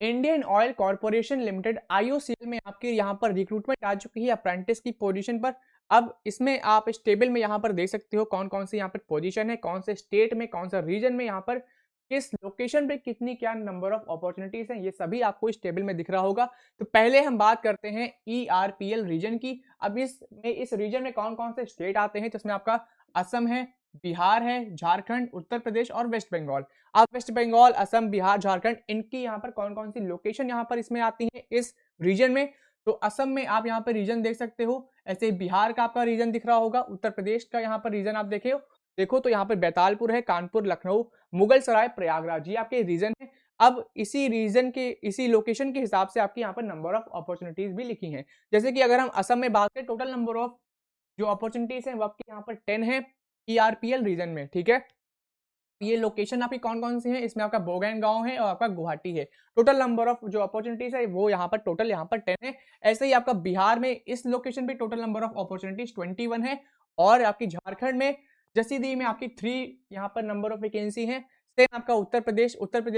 Indian oil corporation limited IOCL में आपके यहाँ पर रिक्रूटमेंट आ चुकी है अप्रेंटिस की पोजीशन पर। अब इसमें आप इस टेबल में यहाँ पर देख सकते हो कौन कौन सी यहाँ पर पोजीशन है, कौन से स्टेट में, कौन सा रीजन में, यहाँ पर किस लोकेशन पे कितनी क्या नंबर ऑफ अपॉर्चुनिटीज हैं, ये सभी आपको इस टेबल में दिख रहा होगा। तो पहले हम बात करते हैं ERPL रीजन की। अब इस रीजन में कौन कौन से स्टेट आते हैं, तो इसमें आपका असम है, बिहार है, झारखंड, उत्तर प्रदेश और वेस्ट बंगाल। अब वेस्ट बंगाल, असम, बिहार, झारखंड, इनकी यहाँ पर कौन कौन सी लोकेशन यहाँ पर इसमें आती है इस रीजन में। तो असम में आप यहाँ पर रीजन देख सकते हो, ऐसे बिहार का आपका रीजन दिख रहा होगा, उत्तर प्रदेश का यहाँ पर रीजन आप देखो तो यहाँ पर बैतालपुर है, कानपुर, लखनऊ, मुगल सराय, प्रयागराज, ये आपके रीजन है। अब इसी लोकेशन के हिसाब से आपकी यहाँ पर नंबर ऑफ अपॉर्चुनिटीज भी लिखी हैं। जैसे कि अगर हम असम में बात करें, टोटल नंबर ऑफ जो अपॉर्चुनिटीज हैं वो आपके यहाँ पर 10 है ERPL रीजन में, ठीक है। ये लोकेशन आपकी कौन कौन सी है, इसमें आपका बोगनगांव है और आपका गुवाहाटी है। टोटल नंबर ऑफ जो अपॉर्चुनिटीज है वो यहाँ पर टोटल यहाँ पर 10 है। ऐसे ही आपका बिहार में इस लोकेशन पे टोटल नंबर ऑफ अपॉर्चुनिटीज 21 है। और आपकी झारखंड में जसीडीह में आपकी 3 यहाँ पर नंबर ऑफ वैकेंसी है। सेम आपका उत्तर प्रदेश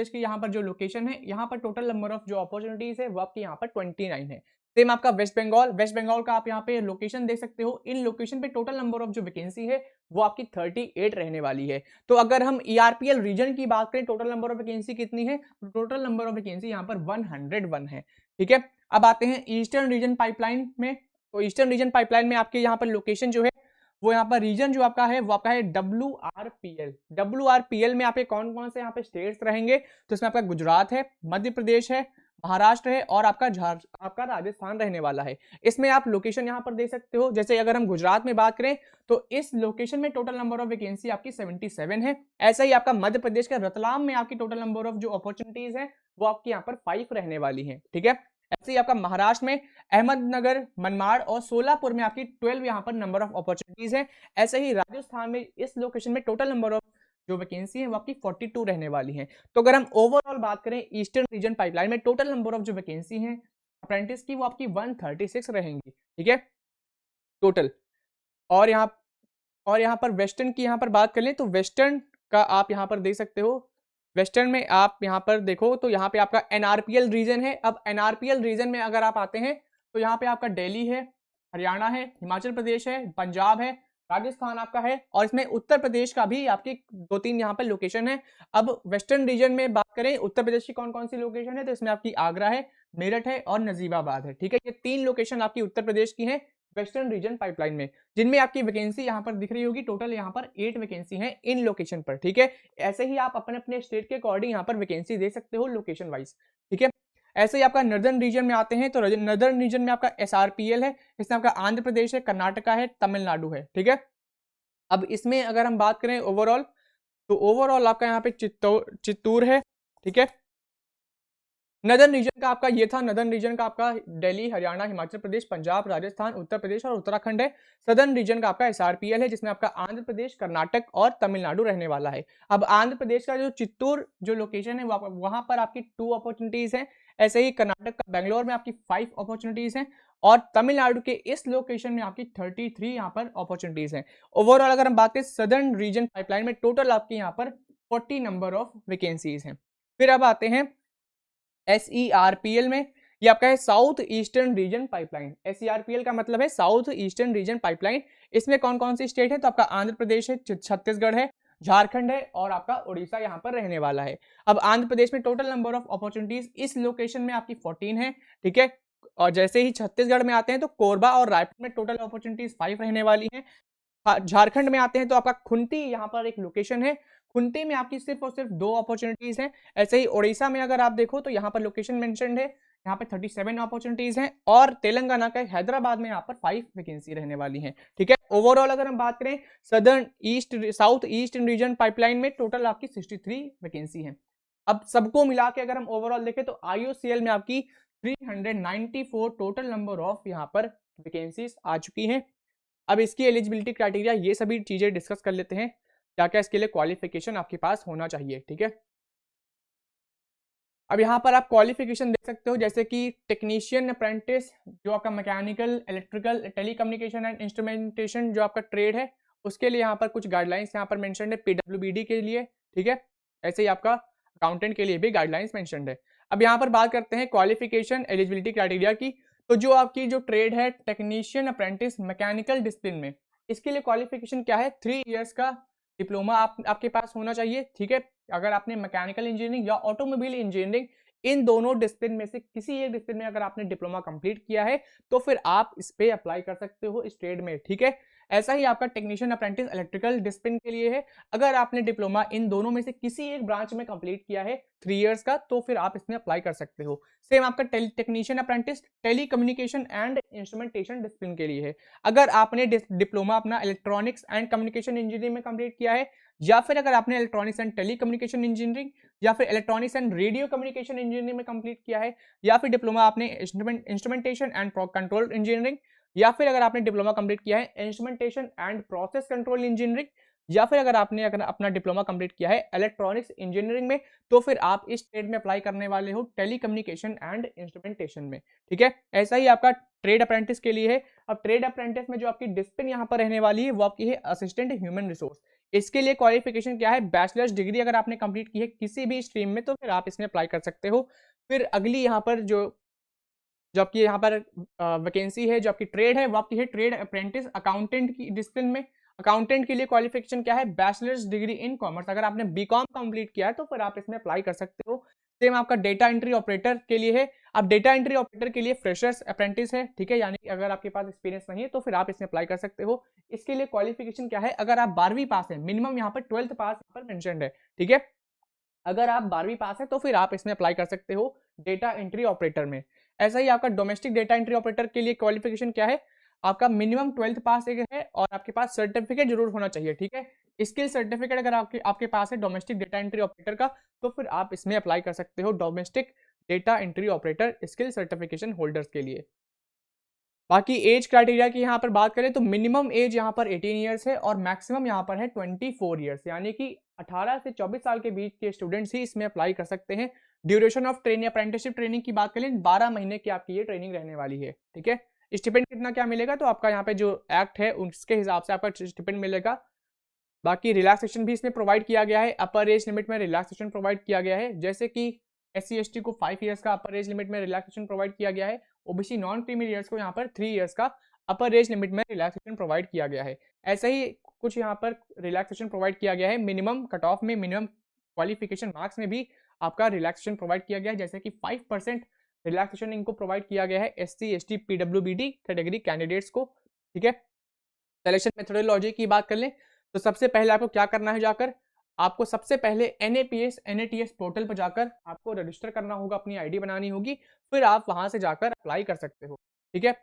की यहाँ पर जो लोकेशन है, यहाँ पर टोटल नंबर ऑफ जो अपॉर्चुनिटीज है वो आपकी यहाँ पर 29 है। सेम आपका वेस्ट बंगाल का आप यहाँ पे लोकेशन देख सकते हो। इन लोकेशन पे टोटल नंबर ऑफ जो वैकेंसी है वो आपकी 38 रहने वाली है। तो अगर हम ERPL रीजन की बात करें, टोटल नंबर ऑफ वैकेंसी कितनी है, टोटल नंबर ऑफ वैकेंसी यहाँ पर 101 है, ठीक है। अब आते हैं ईस्टर्न रीजन पाइपलाइन में। तो ईस्टर्न रीजन पाइपलाइन में आपके यहाँ पर लोकेशन जो है वो यहाँ पर रीजन जो आपका है वो आपका है WRPL में आपके कौन कौन से यहाँ पे स्टेट्स रहेंगे, तो इसमें आपका गुजरात है, मध्य प्रदेश है, महाराष्ट्र है और आपका राजस्थान रहने वाला है। इसमें आप लोकेशन यहाँ पर देख सकते हो। जैसे अगर हम गुजरात में बात करें तो इस लोकेशन में टोटल नंबर ऑफ वैकेंसी आपकी 77 है। ऐसा ही आपका मध्य प्रदेश का रतलाम में आपकी टोटल नंबर ऑफ जो अपॉर्चुनिटीज है वो आपकी यहाँ पर 5 रहने वाली है, ठीक है। ऐसे ही आपका महाराष्ट्र में अहमदनगर, मनमाड़ और सोलापुर में आपकी 12 यहाँ पर नंबर ऑफ अपॉर्चुनिटीज है। ऐसे ही राजस्थान में इस लोकेशन में टोटल नंबर ऑफ जो वैकेंसी है वो आपकी 42 रहने वाली है। तो अगर हम ओवरऑल बात करें ईस्टर्न रीजन पाइपलाइन में टोटल नंबर ऑफ जो वैकेंसी है अप्रेंटिस की वो आपकी 136 रहेंगी, ठीक है, टोटल। और यहाँ पर वेस्टर्न की यहाँ पर बात कर लें तो वेस्टर्न का आप यहाँ पर देख सकते हो। वेस्टर्न में आप यहाँ पर देखो तो यहाँ पे आपका NRPL रीजन है। अब NRPL रीजन में अगर आप आते हैं तो यहाँ पे आपका दिल्ली है, हरियाणा है, हिमाचल प्रदेश है, पंजाब है, राजस्थान आपका है और इसमें उत्तर प्रदेश का भी आपकी 2-3 यहाँ पर लोकेशन है। अब वेस्टर्न रीजन में बात करें उत्तर प्रदेश की कौन कौन सी लोकेशन है, तो इसमें आपकी आगरा है, मेरठ है और नजीबाबाद है, ठीक है। ये 3 लोकेशन आपकी उत्तर प्रदेश की है वेस्टर्न रीजन पाइपलाइन में, जिनमें आपकी वैकेंसी यहाँ पर दिख रही होगी। टोटल यहाँ पर 8 वैकेंसी है इन लोकेशन पर, ठीक है। ऐसे ही आप अपने अपने स्टेट के अकॉर्डिंग यहाँ पर वैकेंसी दे सकते हो लोकेशन वाइज, ठीक है। ऐसे ही आपका नर्दर्न रीजन में आते हैं तो नर्दर्न रीजन में आपका SRPL है, इसमें आपका आंध्र प्रदेश है, कर्नाटका है, तमिलनाडु है, ठीक है। अब इसमें अगर हम बात करें ओवरऑल तो ओवरऑल आपका यहाँ पे चित्तौर है, ठीक है। नदर्न रीजन का आपका ये था, नदर्न रीजन का आपका दिल्ली, हरियाणा, हिमाचल प्रदेश, पंजाब, राजस्थान, उत्तर प्रदेश और उत्तराखंड है। सदर्न रीजन का आपका SRPL है, जिसमें आपका आंध्र प्रदेश, कर्नाटक और तमिलनाडु रहने वाला है। अब आंध्र प्रदेश का जो चित्तौर जो लोकेशन है वहां पर आपकी 2 अपॉर्चुनिटीज हैं। ऐसे ही कर्नाटक का बेंगलोर में आपकी 5 अपॉर्चुनिटीज हैं और तमिलनाडु के इस लोकेशन में आपकी 33 यहाँ पर अपॉर्चुनिटीज हैं। ओवरऑल अगर हम बात करें सदर्न रीजन पाइपलाइन में टोटल आपकी यहाँ पर 40 नंबर ऑफ वैकेंसीज हैं। फिर अब आते हैं SERPL में, ये आपका है south eastern region pipeline. SERPL का मतलब है साउथ ईस्टर्न रीजन पाइपलाइन। इसमें कौन कौन सी स्टेट है, तो आपका आंध्र प्रदेश है, छत्तीसगढ़ है, झारखंड है और आपका उड़ीसा यहाँ पर रहने वाला है। अब आंध्र प्रदेश में टोटल नंबर ऑफ अपॉर्चुनिटीज इस लोकेशन में आपकी 14 है, ठीक है। और जैसे ही छत्तीसगढ़ में आते हैं तो कोरबा और रायपुर में टोटल अपॉर्चुनिटीज 5 रहने वाली है। झारखंड में आते हैं तो आपका खुंटी यहाँ पर एक लोकेशन है, खुंटी में आपकी सिर्फ और सिर्फ 2 अपॉर्चुनिटीज हैं। ऐसे ही उड़ीसा में अगर आप देखो तो यहाँ पर लोकेशन मेंशन्ड है, यहाँ पे 37 अपॉर्चुनिटीज हैं और तेलंगाना का हैदराबाद में यहाँ पर 5 वैकेंसी रहने वाली हैं, ठीक है। ओवरऑल अगर हम बात करें साउथ ईस्ट रीजन पाइपलाइन में टोटल आपकी 63 वैकेंसी है। अब सबको मिला के अगर हम ओवरऑल देखें तो IOCL में आपकी 394 टोटल नंबर ऑफ यहाँ पर वैकेंसीज आ चुकी हैं। अब इसकी एलिजिबिलिटी क्राइटेरिया ये सभी चीजें डिस्कस कर लेते हैं, क्या क्या इसके लिए क्वालिफिकेशन आपके पास होना चाहिए, ठीक है। अब यहाँ पर आप क्वालिफिकेशन देख सकते हो, जैसे कि टेक्नीशियन अप्रेंटिस जो आपका mechanical, electrical, telecommunication and instrumentation जो आपका ट्रेड है उसके लिए यहाँ पर कुछ गाइडलाइंस यहाँ पर मेंशन्ड है PWBD के लिए, ठीक है। ऐसे ही आपका अकाउंटेंट के लिए भी गाइडलाइंस मेंशन्ड है। अब यहाँ पर बात करते हैं क्वालिफिकेशन एलिजिबिलिटी क्राइटेरिया की। तो जो आपकी जो ट्रेड है टेक्नीशियन अप्रेंटिस मैकेनिकल डिसिप्लिन में, इसके लिए क्वालिफिकेशन क्या है, 3 इयर्स का डिप्लोमा आपके पास होना चाहिए, ठीक है। अगर आपने मैकेनिकल इंजीनियरिंग या ऑटोमोबाइल इंजीनियरिंग इन दोनों डिसिप्लिन में से किसी एक डिसिप्लिन में अगर आपने डिप्लोमा कंप्लीट किया है तो फिर आप इस पे अप्लाई कर सकते हो इस ट्रेड में, ठीक है। ऐसा ही आपका टेक्नीशियन अप्रेंटिस इलेक्ट्रिकल डिसिप्लिन के लिए है। अगर आपने डिप्लोमा इन दोनों में से किसी एक ब्रांच में कंप्लीट किया है 3 इयर्स का तो फिर आप इसमें अप्लाई कर सकते हो। सेम आपका technician apprentice telecommunication and instrumentation discipline के लिए है। अगर आपने डिप्लोमा अपना इलेक्ट्रॉनिक्स एंड कम्युनिकेशन इंजीनियरिंग में कंप्लीट किया है, या फिर अगर आपने electronics and telecommunication engineering या फिर electronics and radio communication engineering में कंप्लीट किया है, या फिर डिप्लोमा आपने इंस्ट्रूमेंटेशन एंड कंट्रोल इंजीनियरिंग, या फिर अगर आपने डिप्लोमा कंप्लीट किया है instrumentation and process control engineering, या फिर अगर आपने अपना डिप्लोमा कंप्लीट किया है इलेक्ट्रॉनिक्स इंजीनियरिंग में, तो फिर आप इस ट्रेड में अप्लाई करने वाले हो टेली कम्युनिकेशन एंड इंस्ट्रूमेंटेशन में, ठीक है। ऐसा ही आपका ट्रेड अप्रेंटिस के लिए है। अब ट्रेड अप्रेंटिस में जो आपकी डिसिप्लिन यहाँ पर रहने वाली है वो आपकी है असिस्टेंट ह्यूमन रिसोर्स। इसके लिए क्वालिफिकेशन क्या है, बैचलर्स डिग्री अगर आपने कंप्लीट की है किसी भी स्ट्रीम में तो फिर आप इसमें अप्लाई कर सकते हो। फिर अगली यहाँ पर जो जो आपकी यहाँ पर वैकेंसी है, जो आपकी ट्रेड है वो आपकी है ट्रेड अप्रेंटिस अकाउंटेंट की डिसिप्लिन में। अकाउंटेंट के लिए क्वालिफिकेशन क्या है, बैचलर्स डिग्री इन कॉमर्स। अगर आपने बीकॉम कंप्लीट किया है तो फिर आप इसमें अप्लाई कर सकते हो। सेम आपका डेटा एंट्री ऑपरेटर के लिए है। अब डेटा एंट्री ऑपरेटर के लिए फ्रेशर्स अप्रेंटिस है, ठीक है, यानी कि अगर आपके पास एक्सपीरियंस नहीं है तो फिर आप इसमें अप्लाई कर सकते हो। इसके लिए क्वालिफिकेशन क्या है, अगर आप 12वीं पास है, मिनिमम यहाँ पर 12th पास यहाँ पर मेंशन्ड है, ठीक है। अगर आप 12वीं पास है तो फिर आप इसमें अप्लाई कर सकते हो डेटा एंट्री ऑपरेटर में। ऐसा ही आपका डोमेस्टिक डेटा एंट्री ऑपरेटर के लिए क्वालिफिकेशन क्या है, आपका मिनिमम 12th पास एक है और आपके पास सर्टिफिकेट जरूर होना चाहिए, ठीक है। स्किल सर्टिफिकेट अगर आपके पास है डोमेस्टिक डेटा एंट्री ऑपरेटर का तो फिर आप इसमें अप्लाई कर सकते हो domestic data entry operator skill certification holders के लिए। बाकी एज क्राइटेरिया की यहाँ पर बात करें तो मिनिमम एज यहाँ पर 18 ईयर्स है और मैक्सिमम यहाँ पर है 24 ईयर्स, यानी कि 18 से 24 साल के बीच के स्टूडेंट्स ही इसमें अप्लाई कर सकते हैं। Duration of training apprenticeship training की बात करें 12 महीने की आपकी ये ट्रेनिंग रहने वाली है, ठीक है। स्टिपेंड कितना क्या मिलेगा, तो आपका यहाँ पे जो एक्ट है उसके हिसाब से आपका स्टिपेंड मिलेगा। बाकी रिलैक्सेशन भी इसमें प्रोवाइड किया गया है, अपर एज लिमिट में रिलैक्सेशन प्रोवाइड किया गया है, जैसे कि SC/ST को 5 ईयर्स का अपर एज लिमिट में रिलैक्सेशन प्रोवाइड किया गया है। ओबीसी नॉन क्रीमी लीडर्स को यहाँ पर 3 ईयर्स का अपर एज लिमिट में रिलैक्सेशन प्रोवाइड किया गया है। ऐसे ही कुछ यहाँ पर रिलैक्सेशन प्रोवाइड किया गया है मिनिमम कट ऑफ में, मिनिमम क्वालिफिकेशन मार्क्स में भी आपका रिलैक्सेशन प्रोवाइड किया गया है, जैसे कि 5% रिलैक्सेशन इनको प्रोवाइड किया गया है SC/ST PWBD कैटेगरी कैंडिडेट्स को, ठीक है। सिलेक्शन मेथोडोलॉजी की बात कर लें तो सबसे पहले आपको क्या करना है, जाकर आपको सबसे पहले NATS पोर्टल पर जाकर आपको रजिस्टर करना होगा, अपनी आईडी बनानी होगी, फिर आप वहां से जाकर अप्लाई कर सकते हो, ठीक है।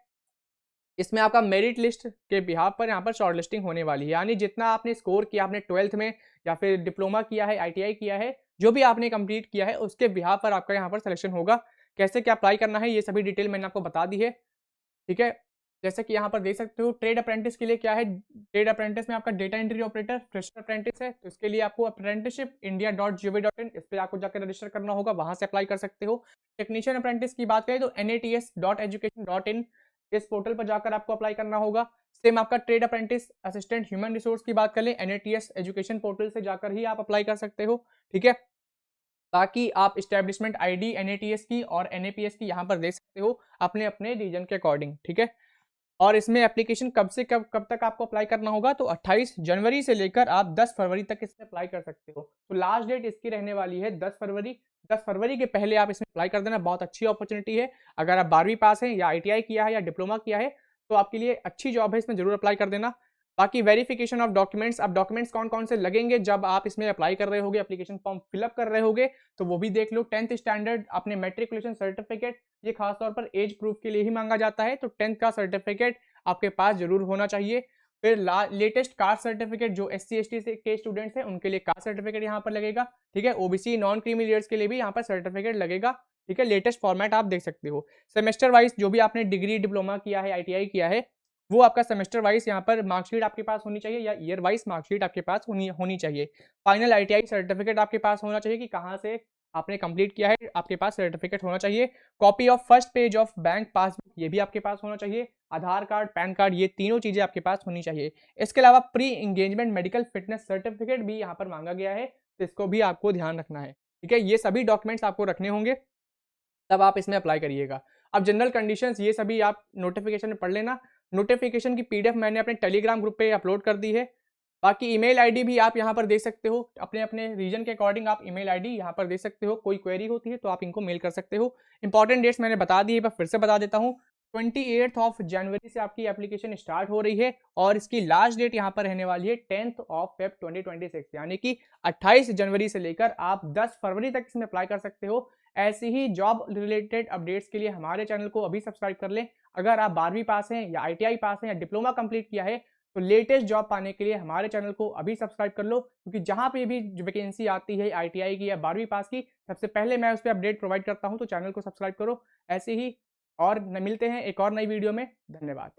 इसमें आपका मेरिट लिस्ट के बिहाफ पर यहाँ पर शॉर्ट लिस्टिंग होने वाली है, यानी जितना आपने स्कोर किया, आपने 12th में या फिर डिप्लोमा किया है, ITI किया है, जो भी आपने कंप्लीट किया है उसके बिहाफ पर आपका यहाँ पर सिलेक्शन होगा। कैसे क्या अप्लाई करना है ये सभी डिटेल मैंने आपको बता दी है, ठीक है। जैसे कि यहाँ पर देख सकते हो ट्रेड अप्रेंटिस के लिए क्या है, ट्रेड अप्रेंटिस में आपका data entry operator fresher apprentice है, तो इसके लिए आपको apprenticeshipindia.gov.in इस पे आपको जाकर रजिस्टर करना होगा, वहां से अप्लाई कर सकते हो। टेक्नीशियन अप्रेंटिस की बात करें तो NATS.education.in इस पोर्टल पर जाकर आपको अप्लाई करना होगा। सेम आपका trade apprentice assistant human resource की बात कर ले NATS एजुकेशन पोर्टल से जाकर ही आप अप्लाई कर सकते हो, ठीक है। बाकी आप इस्टेब्लिशमेंट आईडी NATS की और NAPS की यहाँ पर दे सकते हो अपने अपने रीजन के अकॉर्डिंग, ठीक है। और इसमें एप्लीकेशन कब से कब तक आपको अप्लाई करना होगा, तो 28 जनवरी से लेकर आप 10 फरवरी तक इसमें अप्लाई कर सकते हो। तो लास्ट डेट इसकी रहने वाली है 10 फरवरी। 10 फरवरी के पहले आप इसमें अप्लाई कर देना, बहुत अच्छी अपॉर्चुनिटी है। अगर आप 12वीं पास हैं या ITI किया है या डिप्लोमा किया है तो आपके लिए अच्छी जॉब है, इसमें जरूर अप्लाई कर देना। बाकी वेरिफिकेशन ऑफ डॉक्यूमेंट्स, अब डॉक्यूमेंट्स कौन कौन से लगेंगे जब आप इसमें अप्लाई कर रहे होगे, एप्लीकेशन फॉर्म फिलअप कर रहे होगे, तो वो भी देख लो। 10th स्टैंडर्ड, अपने मैट्रिकुलेशन सर्टिफिकेट, ये खासतौर पर एज प्रूफ के लिए ही मांगा जाता है, तो 10th का सर्टिफिकेट आपके पास जरूर होना चाहिए। फिर लेटेस्ट कास्ट सर्टिफिकेट, जो SC/ST से के स्टूडेंट्स हैं उनके लिए कास्ट सर्टिफिकेट यहाँ पर लगेगा, ठीक है। OBC नॉन क्रीमी लीडर्स के लिए भी यहाँ पर सर्टिफिकेट लगेगा, ठीक है। लेटेस्ट फॉर्मेट आप देख सकते हो। सेमेस्टर वाइज जो भी आपने डिग्री डिप्लोमा किया है, ITI किया है, वो आपका सेमेस्टर वाइज यहाँ पर मार्कशीट आपके पास होनी चाहिए या ईयर वाइज मार्कशीट आपके पास होनी चाहिए। फाइनल ITI सर्टिफिकेट आपके पास होना चाहिए कि कहाँ से आपने कंप्लीट किया है, आपके पास सर्टिफिकेट होना चाहिए। Copy of first page of bank passbook, ये भी आपके पास होना चाहिए। आधार कार्ड, पैन कार्ड, ये तीनों चीजें आपके पास होनी चाहिए। इसके अलावा pre engagement medical fitness certificate भी यहाँ पर मांगा गया है, तो इसको भी आपको ध्यान रखना है, ठीक है। ये सभी डॉक्यूमेंट्स आपको रखने होंगे। तब आप इसमें अप्लाई करिएगा। अब जनरल कंडीशंस ये सभी आप नोटिफिकेशन में पढ़ लेना। नोटिफिकेशन की पीडीएफ मैंने अपने टेलीग्राम ग्रुप पे अपलोड कर दी है। बाकी ईमेल आईडी भी आप यहाँ पर दे सकते हो, अपने रीजन के अकॉर्डिंग आप ईमेल आईडी यहाँ पर दे सकते हो। कोई क्वेरी होती है तो आप इनको मेल कर सकते हो। इंपॉर्टेंट डेट्स मैंने बता दी है, मैं फिर से बता देता हूँ। 28 ऑफ जनवरी से आपकी एप्लीकेशन स्टार्ट हो रही है और इसकी लास्ट डेट यहाँ पर रहने वाली है 10 ऑफ फेब 2026, यानी कि 28 जनवरी से लेकर आप 10 फरवरी तक इसमें अप्लाई कर सकते हो। ऐसी ही जॉब रिलेटेड अपडेट्स के लिए हमारे चैनल को अभी सब्सक्राइब कर लें। अगर आप 12वीं पास हैं या ITI पास हैं या डिप्लोमा कंप्लीट किया है तो लेटेस्ट जॉब पाने के लिए हमारे चैनल को अभी सब्सक्राइब कर लो, क्योंकि जहां पे भी वैकेंसी आती है ITI की या 12वीं पास की, सबसे पहले मैं उस पर अपडेट प्रोवाइड करता हूं। तो चैनल को सब्सक्राइब करो। ऐसे ही और मिलते हैं एक और नई वीडियो में। धन्यवाद।